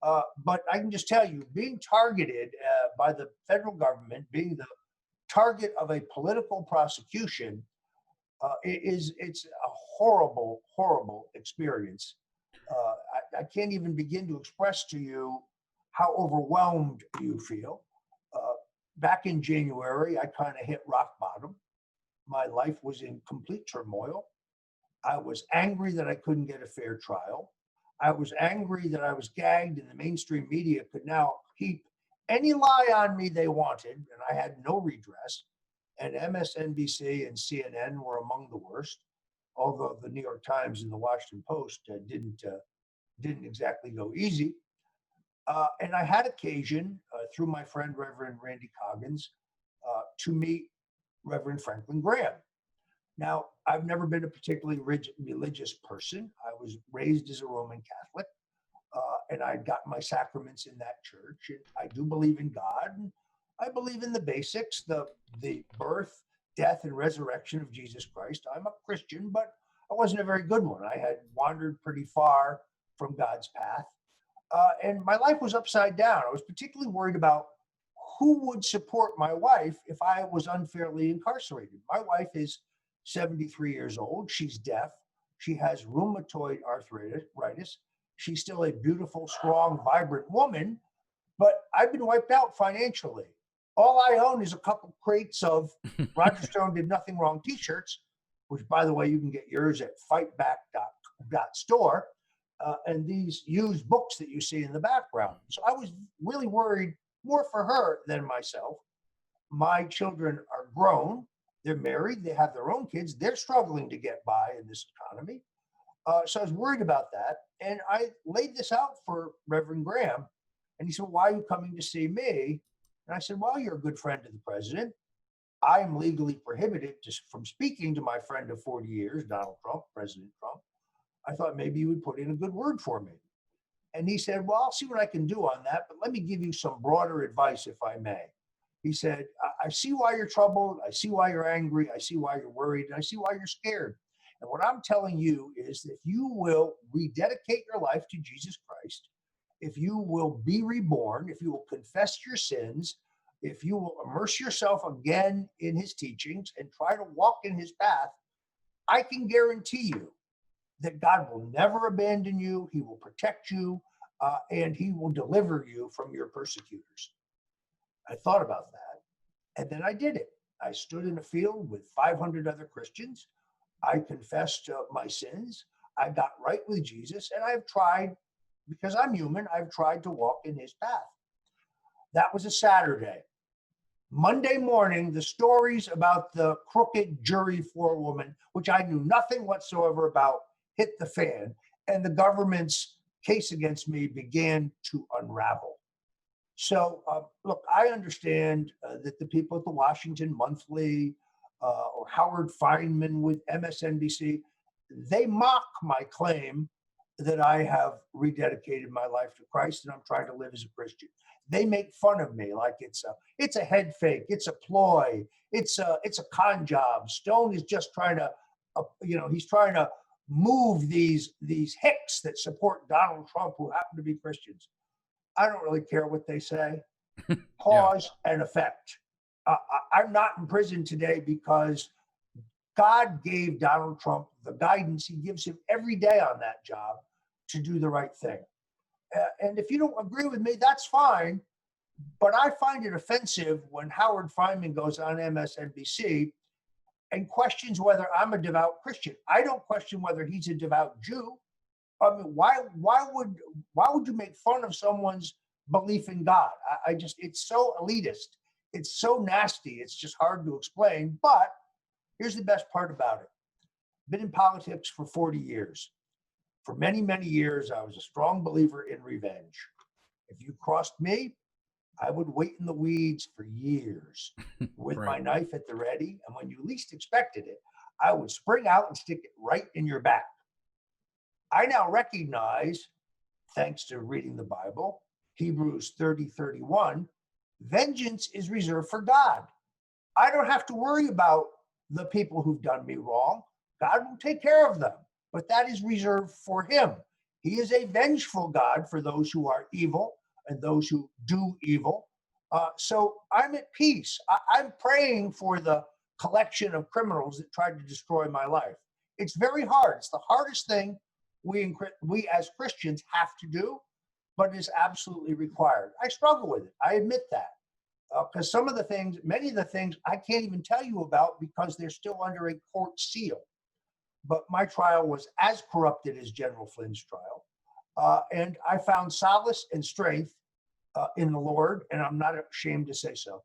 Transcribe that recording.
But I can just tell you, being targeted by the federal government, being the target of a political prosecution, it's a horrible, horrible experience. I can't even begin to express to you how overwhelmed you feel. Uh, Back in January, I kind of hit rock bottom. My life was in complete turmoil. I was angry that I couldn't get a fair trial. I was angry that I was gagged and the mainstream media could now heap any lie on me they wanted, and I had no redress. And MSNBC and CNN were among the worst, although the New York Times and the Washington Post didn't exactly go easy. And I had occasion through my friend Reverend Randy Coggins to meet Reverend Franklin Graham. Now, I've never been a particularly religious person. I was raised as a Roman Catholic, and I got my sacraments in that church. And I do believe in God. And I believe in the basics, the birth, death, and resurrection of Jesus Christ. I'm a Christian, but I wasn't a very good one. I had wandered pretty far from God's path, and my life was upside down. I was particularly worried about who would support my wife if I was unfairly incarcerated. My wife is 73 years old. She's deaf. She has rheumatoid arthritis. She's still a beautiful, strong, vibrant woman, but I've been wiped out financially. All I own is a couple crates of Roger Stone Did Nothing Wrong t-shirts, which, by the way, you can get yours at fightback.store, and these used books that you see in the background. So I was really worried more for her than myself. My children are grown. They're married. They have their own kids. They're struggling to get by in this economy. So I was worried about that. And I laid this out for Reverend Graham. And he said, "Why are you coming to see me?" And I said, "Well, you're a good friend of the president. I am legally prohibited from speaking to my friend of 40 years, Donald Trump, President Trump. I thought maybe you would put in a good word for me." And he said, "Well, I'll see what I can do on that, but let me give you some broader advice, if I may." He said, I see why you're troubled. I see why you're angry. I see why you're worried. And I see why you're scared. And what I'm telling you is that if you will rededicate your life to Jesus Christ, if you will be reborn, if you will confess your sins, if you will immerse yourself again in his teachings and try to walk in his path, I can guarantee you that God will never abandon you. He will protect you, and he will deliver you from your persecutors. I thought about that, and then I did it. I stood in a field with 500 other Christians. I confessed my sins. I got right with Jesus, and I've tried, because I'm human, I've tried to walk in his path. That was a Saturday. Monday morning, the stories about the crooked jury forewoman, which I knew nothing whatsoever about, hit the fan, and the government's case against me began to unravel. So, look, I understand that the people at the Washington Monthly or Howard Feynman with MSNBC, they mock my claim that I have rededicated my life to Christ and I'm trying to live as a Christian. They make fun of me like it's a head fake, it's a ploy, it's a con job. Stone is just trying to, he's trying to move these hicks that support Donald Trump who happen to be Christians. I don't really care what they say. Cause and effect. I'm not in prison today because God gave Donald Trump the guidance he gives him every day on that job to do the right thing. And if you don't agree with me, that's fine. But I find it offensive when Howard Feynman goes on MSNBC and questions whether I'm a devout Christian. I don't question whether he's a devout Jew. I mean, why would you make fun of someone's belief in God? It's so elitist. It's so nasty. It's just hard to explain. But here's the best part about it. Been in politics for 40 years. For many, many years, I was a strong believer in revenge. If you crossed me, I would wait in the weeds for years with my knife at the ready. And when you least expected it, I would spring out and stick it right in your back. I now recognize, thanks to reading the Bible, Hebrews 30:31, vengeance is reserved for God. I don't have to worry about the people who've done me wrong. God will take care of them, but that is reserved for him. He is a vengeful God for those who are evil and those who do evil. So I'm at peace. I'm praying for the collection of criminals that tried to destroy my life. It's very hard. It's the hardest thing we as Christians have to do, but it is absolutely required. I struggle with it. I admit that. Because many of the things I can't even tell you about because they're still under a court seal. But my trial was as corrupted as General Flynn's trial. And I found solace and strength in the Lord, and I'm not ashamed to say so.